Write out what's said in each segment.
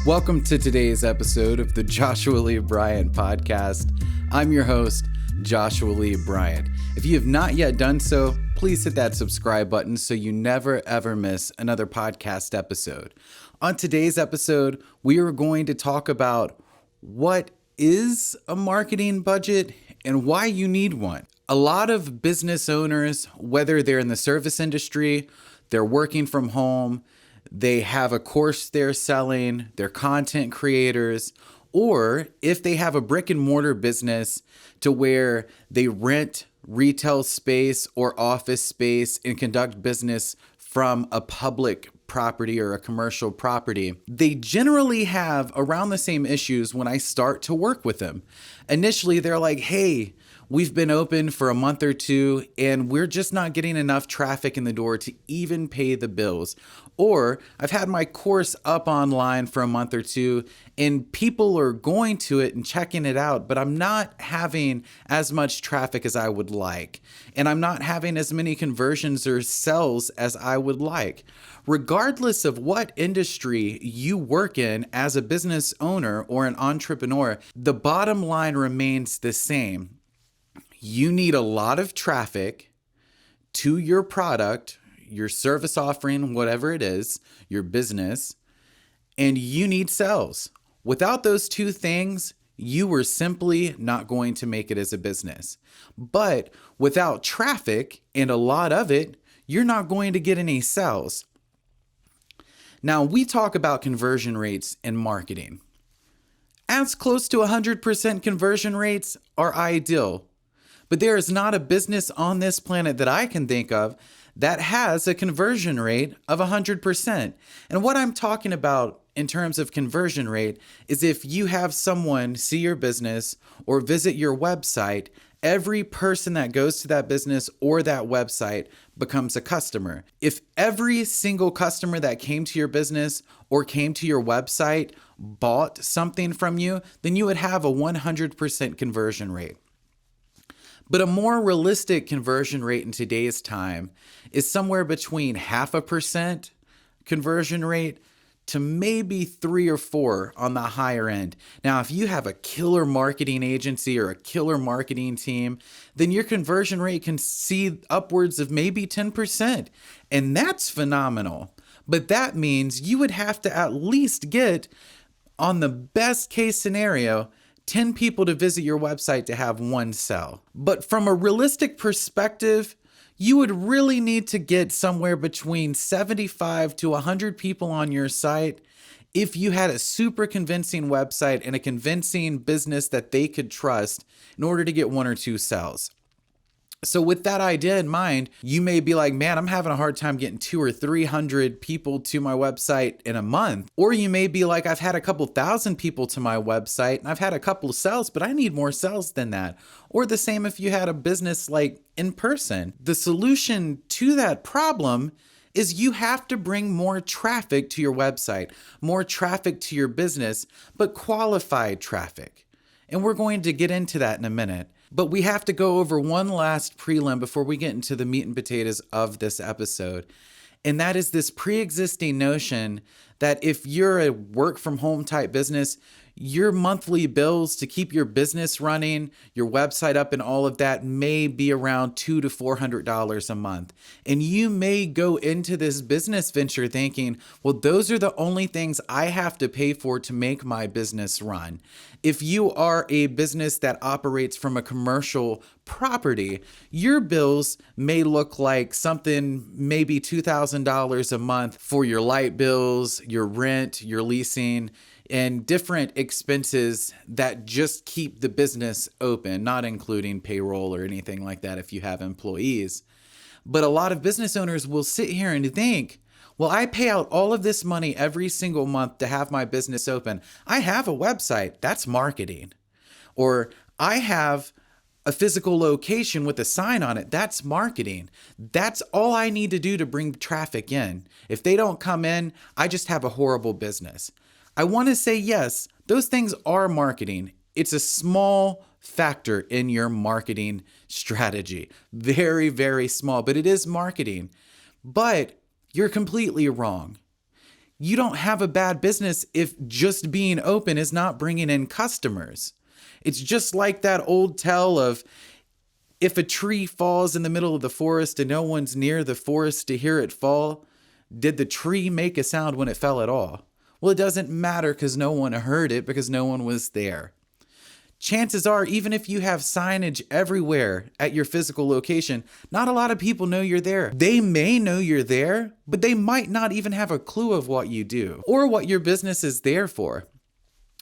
Welcome to today's episode of the Joshua Lee Bryant podcast. I'm your host, Joshua Lee Bryant. If you have not yet done so, please hit that subscribe button so you never ever miss another podcast episode. On today's episode, we are going to talk about what is a marketing budget and why you need one. A lot of business owners, whether they're in the service industry, they're working from home, they have a course they're selling, they're content creators, or if they have a brick and mortar business to where they rent retail space or office space and conduct business from a public property or a commercial property, they generally have around the same issues when I start to work with them. Initially, they're like, hey, we've been open for a month or two and we're just not getting enough traffic in the door to even pay the bills. Or I've had my course up online for a month or two and people are going to it and checking it out, but I'm not having as much traffic as I would like. And I'm not having as many conversions or sales as I would like. Regardless of what industry you work in as a business owner or an entrepreneur, the bottom line remains the same. You need a lot of traffic to your product, your service offering, whatever it is, your business, and you need sales. Without those two things, you are simply not going to make it as a business. But without traffic and a lot of it, you're not going to get any sales. Now, we talk about conversion rates in marketing. As close to 100% conversion rates are ideal. But there is not a business on this planet that I can think of that has a conversion rate of 100%. And what I'm talking about in terms of conversion rate is if you have someone see your business or visit your website, every person that goes to that business or that website becomes a customer. If every single customer that came to your business or came to your website bought something from you, then you would have a 100% conversion rate. But a more realistic conversion rate in today's time is somewhere between 0.5% conversion rate to maybe 3 or 4 on the higher end. Now, if you have a killer marketing agency or a killer marketing team, then your conversion rate can see upwards of maybe 10%. And that's phenomenal. But that means you would have to at least get, on the best case scenario, 10 people to visit your website to have one sell. But from a realistic perspective, you would really need to get somewhere between 75 to 100 people on your site if you had a super convincing website and a convincing business that they could trust in order to get 1 or 2 sales. So with that idea in mind, you may be like, man, I'm having a hard time getting 200 or 300 people to my website in a month. Or you may be like, I've had a couple thousand people to my website and I've had a couple of sales, but I need more sales than that. Or the same if you had a business like in person. The solution to that problem is you have to bring more traffic to your website, more traffic to your business, but qualified traffic. And we're going to get into that in a minute. But we have to go over one last prelim before we get into the meat and potatoes of this episode. And that is this pre-existing notion that if you're a work from home type business, your monthly bills to keep your business running, your website up and all of that may be around $200 to $400 a month. And you may go into this business venture thinking, well, those are the only things I have to pay for to make my business run. If you are a business that operates from a commercial property, your bills may look like something maybe $2,000 a month for your light bills, your rent, your leasing, and different expenses that just keep the business open, not including payroll or anything like that if you have employees. But a lot of business owners will sit here and think, well, I pay out all of this money every single month to have my business open. I have a website, that's marketing. Or I have a physical location with a sign on it, that's marketing. That's all I need to do to bring traffic in. If they don't come in, I just have a horrible business. I want to say yes, those things are marketing. It's a small factor in your marketing strategy. Very, very small, but it is marketing. But you're completely wrong. You don't have a bad business if just being open is not bringing in customers. It's just like that old tale of if a tree falls in the middle of the forest and no one's near the forest to hear it fall, did the tree make a sound when it fell at all? Well, it doesn't matter because no one heard it because no one was there. Chances are, even if you have signage everywhere at your physical location, not a lot of people know you're there. They may know you're there, but they might not even have a clue of what you do or what your business is there for.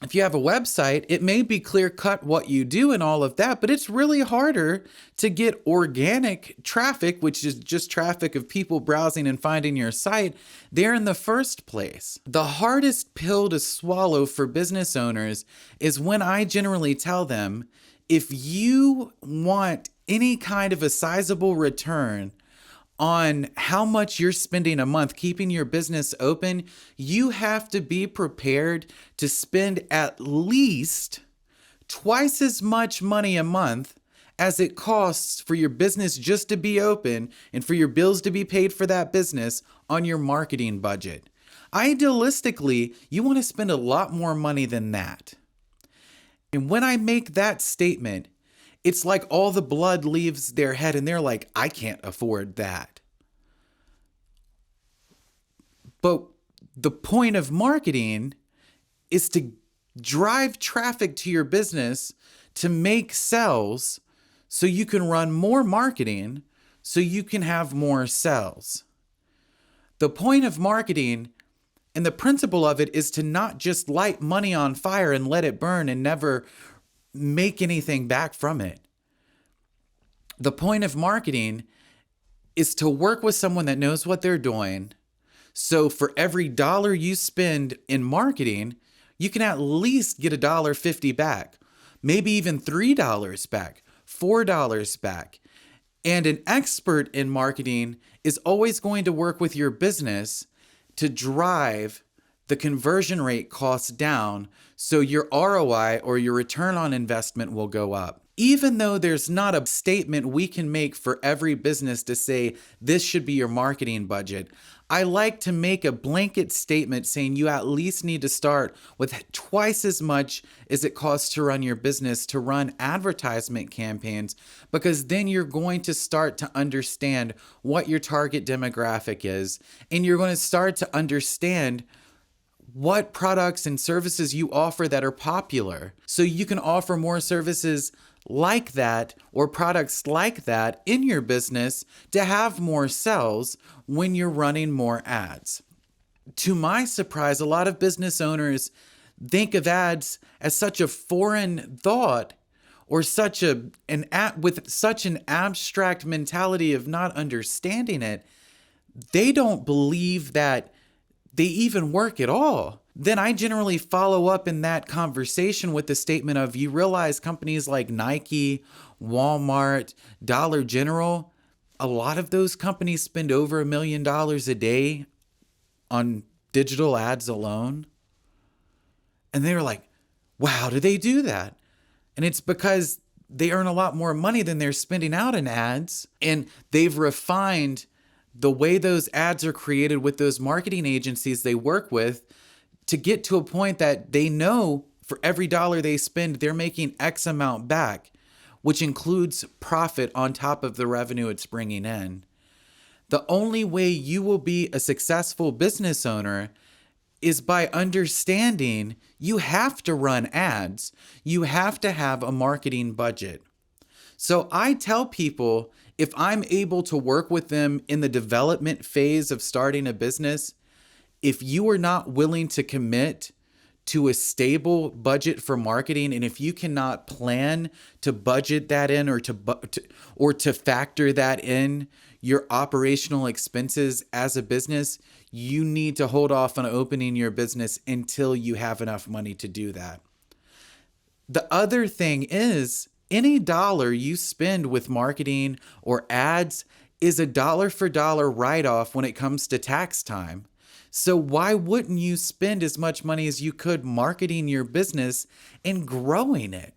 If you have a website, it may be clear cut what you do and all of that, but it's really harder to get organic traffic, which is just traffic of people browsing and finding your site, there in the first place. The hardest pill to swallow for business owners is when I generally tell them, if you want any kind of a sizable return on how much you're spending a month keeping your business open, you have to be prepared to spend at least twice as much money a month as it costs for your business just to be open and for your bills to be paid for that business on your marketing budget. Idealistically, you want to spend a lot more money than that. And when I make that statement, it's like all the blood leaves their head and they're like, I can't afford that. But the point of marketing is to drive traffic to your business to make sales so you can run more marketing so you can have more sales. The point of marketing and the principle of it is to not just light money on fire and let it burn and never make anything back from it. The point of marketing is to work with someone that knows what they're doing. So for every dollar you spend in marketing, you can at least get $1.50 back, maybe even $3 back, $4 back. And an expert in marketing is always going to work with your business to drive the conversion rate costs down so your ROI or your return on investment will go up. Even though there's not a statement we can make for every business to say this should be your marketing budget, I like to make a blanket statement saying you at least need to start with twice as much as it costs to run your business to run advertisement campaigns, because then you're going to start to understand what your target demographic is, and you're going to start to understand what products and services you offer that are popular. So you can offer more services like that or products like that in your business to have more sales when you're running more ads. To my surprise, a lot of business owners think of ads as such a foreign thought or with such an abstract mentality of not understanding it. They don't believe that they even work at all. Then I generally follow up in that conversation with the statement of, you realize companies like Nike, Walmart, Dollar General, a lot of those companies spend over $1 million a day on digital ads alone. And they were like, wow, how do they do that? And it's because they earn a lot more money than they're spending out in ads. And they've refined the way those ads are created with those marketing agencies they work with to get to a point that they know for every dollar they spend, they're making X amount back, which includes profit on top of the revenue it's bringing in. The only way you will be a successful business owner is by understanding you have to run ads. You have to have a marketing budget. So I tell people, if I'm able to work with them in the development phase of starting a business, if you are not willing to commit to a stable budget for marketing, and if you cannot plan to budget that in or to factor that in your operational expenses as a business, you need to hold off on opening your business until you have enough money to do that. The other thing is, any dollar you spend with marketing or ads is a dollar for dollar write-off when it comes to tax time. So why wouldn't you spend as much money as you could marketing your business and growing it?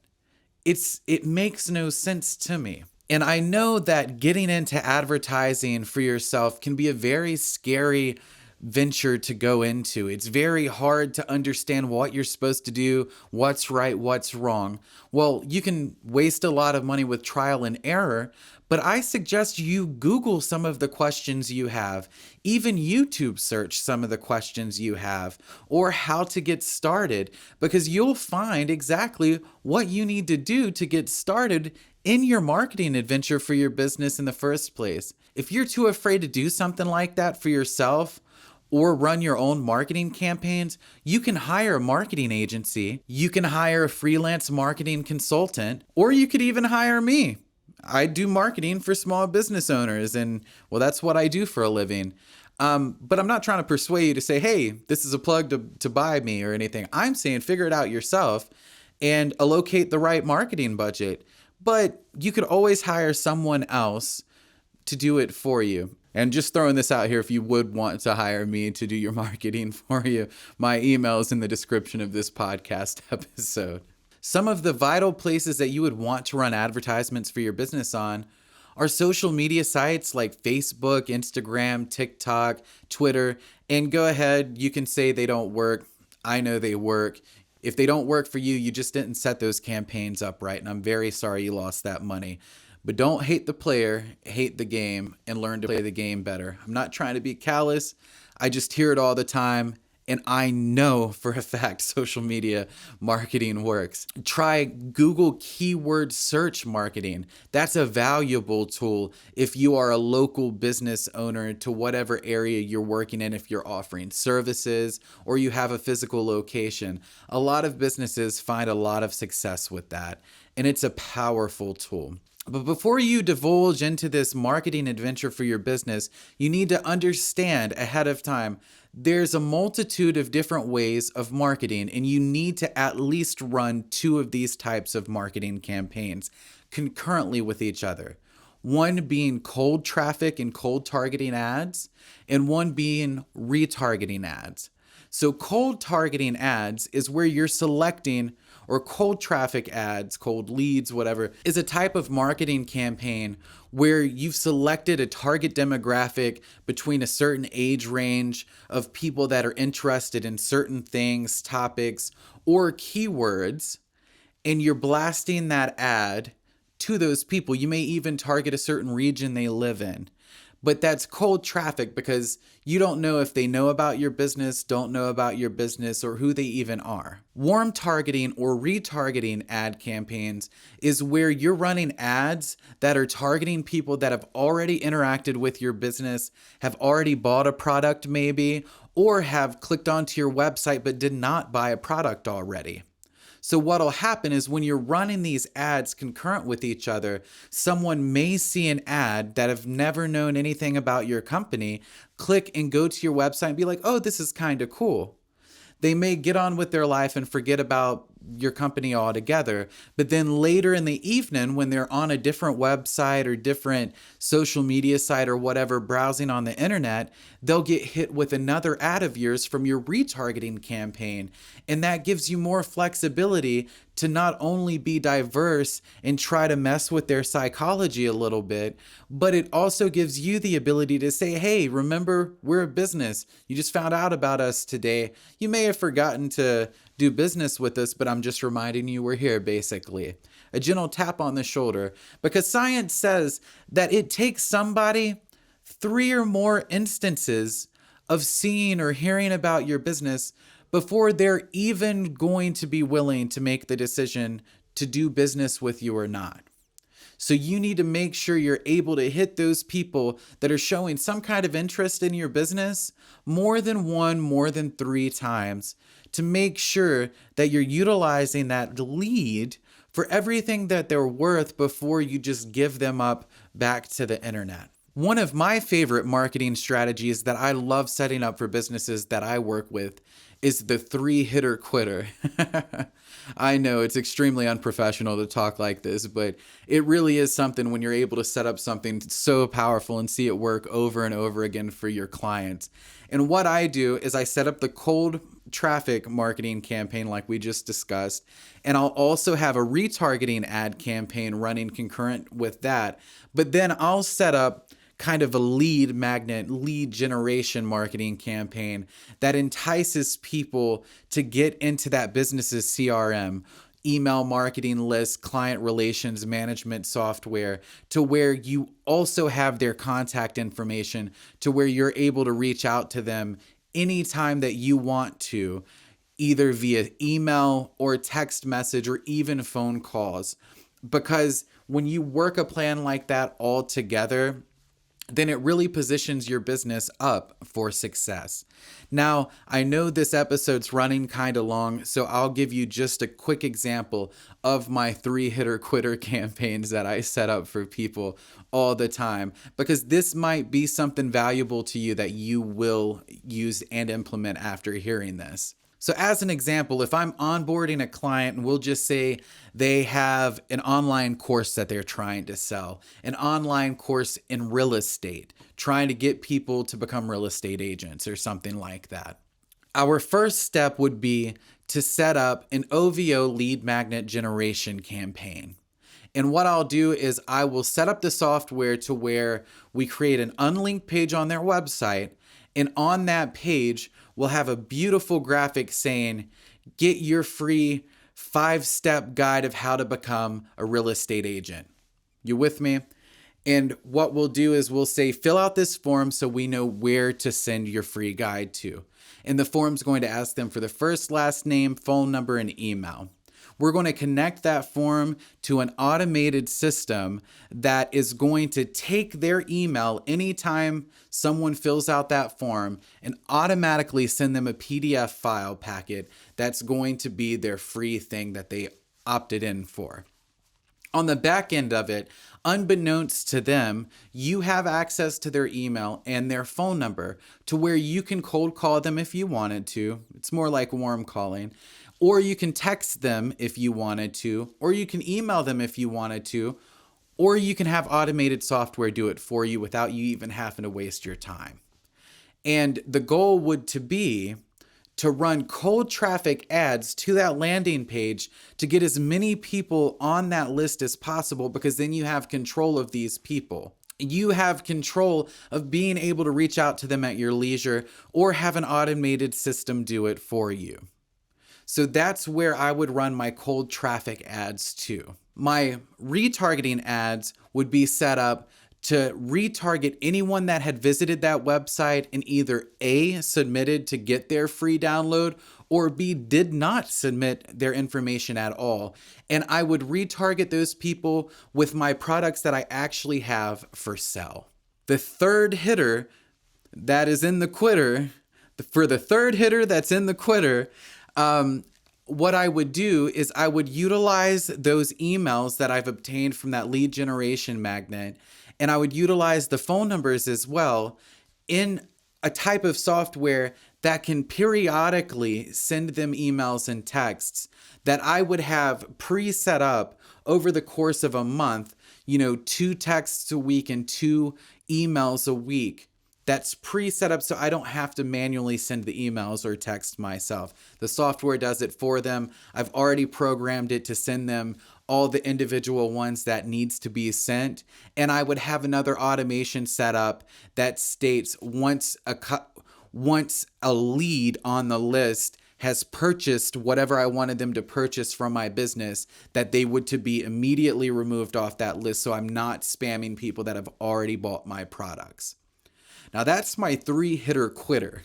It makes no sense to me. And I know that getting into advertising for yourself can be a very scary venture to go into. It's very hard to understand what you're supposed to do, what's right, what's wrong. Well, you can waste a lot of money with trial and error, but I suggest you Google some of the questions you have, even YouTube search some of the questions you have, or how to get started, because you'll find exactly what you need to do to get started in your marketing adventure for your business in the first place. If you're too afraid to do something like that for yourself, or run your own marketing campaigns, you can hire a marketing agency, you can hire a freelance marketing consultant, or you could even hire me. I do marketing for small business owners, and well, that's what I do for a living. But I'm not trying to persuade you to say, hey, this is a plug to buy me or anything. I'm saying figure it out yourself and allocate the right marketing budget. But you could always hire someone else to do it for you. And just throwing this out here, if you would want to hire me to do your marketing for you, my email is in the description of this podcast episode. Some of the vital places that you would want to run advertisements for your business on are social media sites like Facebook, Instagram, TikTok, Twitter. And go ahead, you can say they don't work. I know they work. If they don't work for you, you just didn't set those campaigns up right. And I'm very sorry you lost that money. But don't hate the player, hate the game, and learn to play the game better. I'm not trying to be callous. I just hear it all the time. And I know for a fact social media marketing works. Try Google keyword search marketing. That's a valuable tool if you are a local business owner to whatever area you're working in, if you're offering services or you have a physical location. A lot of businesses find a lot of success with that, and it's a powerful tool. But before you divulge into this marketing adventure for your business, you need to understand ahead of time there's a multitude of different ways of marketing, and you need to at least run 2 of these types of marketing campaigns concurrently with each other. One being cold traffic and cold targeting ads, and one being retargeting ads. So cold targeting ads is where you're selecting, or cold traffic ads, cold leads, whatever, is a type of marketing campaign where you've selected a target demographic between a certain age range of people that are interested in certain things, topics, or keywords, and you're blasting that ad to those people. You may even target a certain region they live in. But that's cold traffic because you don't know if they know about your business, don't know about your business, or who they even are. Warm targeting or retargeting ad campaigns is where you're running ads that are targeting people that have already interacted with your business, have already bought a product maybe, or have clicked onto your website but did not buy a product already. So what'll happen is when you're running these ads concurrent with each other, someone may see an ad that have never known anything about your company, click and go to your website and be like, oh, this is kind of cool. They may get on with their life and forget about your company altogether. But then later in the evening, when they're on a different website or different social media site or whatever, browsing on the internet, they'll get hit with another ad of yours from your retargeting campaign. And that gives you more flexibility to not only be diverse and try to mess with their psychology a little bit, but it also gives you the ability to say, hey, remember, we're a business. You just found out about us today. You may have forgotten to do business with us, but I'm just reminding you we're here, basically. A gentle tap on the shoulder, because science says that it takes somebody 3 or more instances of seeing or hearing about your business before they're even going to be willing to make the decision to do business with you or not. So you need to make sure you're able to hit those people that are showing some kind of interest in your business more than 1, more than 3 times to make sure that you're utilizing that lead for everything that they're worth before you just give them up back to the internet. One of my favorite marketing strategies that I love setting up for businesses that I work with is the 3-hitter quitter. I know it's extremely unprofessional to talk like this, but it really is something when you're able to set up something so powerful and see it work over and over again for your clients. And what I do is I set up the cold traffic marketing campaign like we just discussed, and I'll also have a retargeting ad campaign running concurrent with that. But then I'll set up kind of a lead magnet, lead generation marketing campaign that entices people to get into that business's CRM, email marketing list, client relations management software, to where you also have their contact information, to where you're able to reach out to them anytime that you want to, either via email or text message or even phone calls. Because when you work a plan like that all together, then it really positions your business up for success. Now, I know this episode's running kind of long, so I'll give you just a quick example of my 3-hitter quitter campaigns that I set up for people all the time, because this might be something valuable to you that you will use and implement after hearing this. So as an example, if I'm onboarding a client and we'll just say they have an online course that they're trying to sell, an online course in real estate, trying to get people to become real estate agents or something like that. Our first step would be to set up an OVO lead magnet generation campaign. And what I'll do is I will set up the software to where we create an unlinked page on their website. And on that page, we'll have a beautiful graphic saying, get your free 5-step guide of how to become a real estate agent. You with me? And what we'll do is we'll say, fill out this form so we know where to send your free guide to. And the form's going to ask them for the first, last name, phone number, and email. We're going to connect that form to an automated system that is going to take their email anytime someone fills out that form and automatically send them a PDF file packet that's going to be their free thing that they opted in for. On the back end of it, unbeknownst to them, you have access to their email and their phone number to where you can cold call them if you wanted to. It's more like warm calling. Or you can text them if you wanted to, or you can email them if you wanted to, or you can have automated software do it for you without you even having to waste your time. And the goal would to be to run cold traffic ads to that landing page to get as many people on that list as possible, because then you have control of these people. You have control of being able to reach out to them at your leisure or have an automated system do it for you. So that's where I would run my cold traffic ads to. My retargeting ads would be set up to retarget anyone that had visited that website and either A, submitted to get their free download, or B, did not submit their information at all. And I would retarget those people with my products that I actually have for sale. The third hitter that is in the quitter, for the third hitter that's in the quitter, what I would do is I would utilize those emails that I've obtained from that lead generation magnet, and I would utilize the phone numbers as well in a type of software that can periodically send them emails and texts that I would have pre-set up over the course of a month, 2 texts a week and 2 emails a week. That's pre-set up so I don't have to manually send the emails or text myself. The software does it for them. I've already programmed it to send them all the individual ones that needs to be sent. And I would have another automation set up that states once a lead on the list has purchased whatever I wanted them to purchase from my business, that they would to be immediately removed off that list so I'm not spamming people that have already bought my products. Now that's my 3-hitter quitter,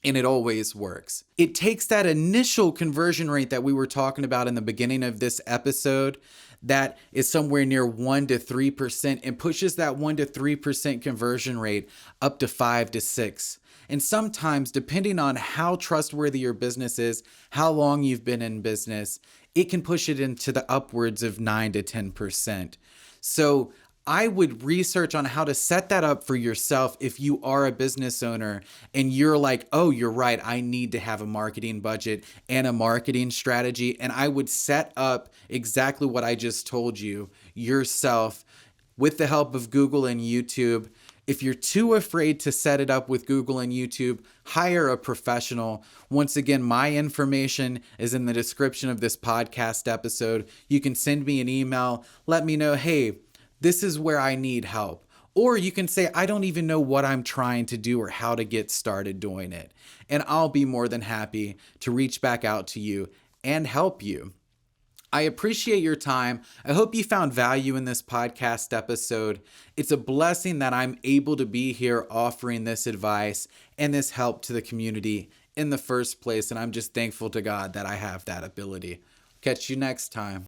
and it always works. It takes that initial conversion rate that we were talking about in the beginning of this episode that is somewhere near 1 to 3% and pushes that 1 to 3% conversion rate up to 5 to 6. And sometimes, depending on how trustworthy your business is, how long you've been in business, it can push it into the upwards of 9 to 10%. So I would research on how to set that up for yourself if you are a business owner and you're like, oh, you're right, I need to have a marketing budget and a marketing strategy. And I would set up exactly what I just told you yourself with the help of Google and YouTube. If you're too afraid to set it up with Google and YouTube, hire a professional. Once again, my information is in the description of this podcast episode. You can send me an email. Let me know, hey, this is where I need help. Or you can say, I don't even know what I'm trying to do or how to get started doing it. And I'll be more than happy to reach back out to you and help you. I appreciate your time. I hope you found value in this podcast episode. It's a blessing that I'm able to be here offering this advice and this help to the community in the first place. And I'm just thankful to God that I have that ability. Catch you next time.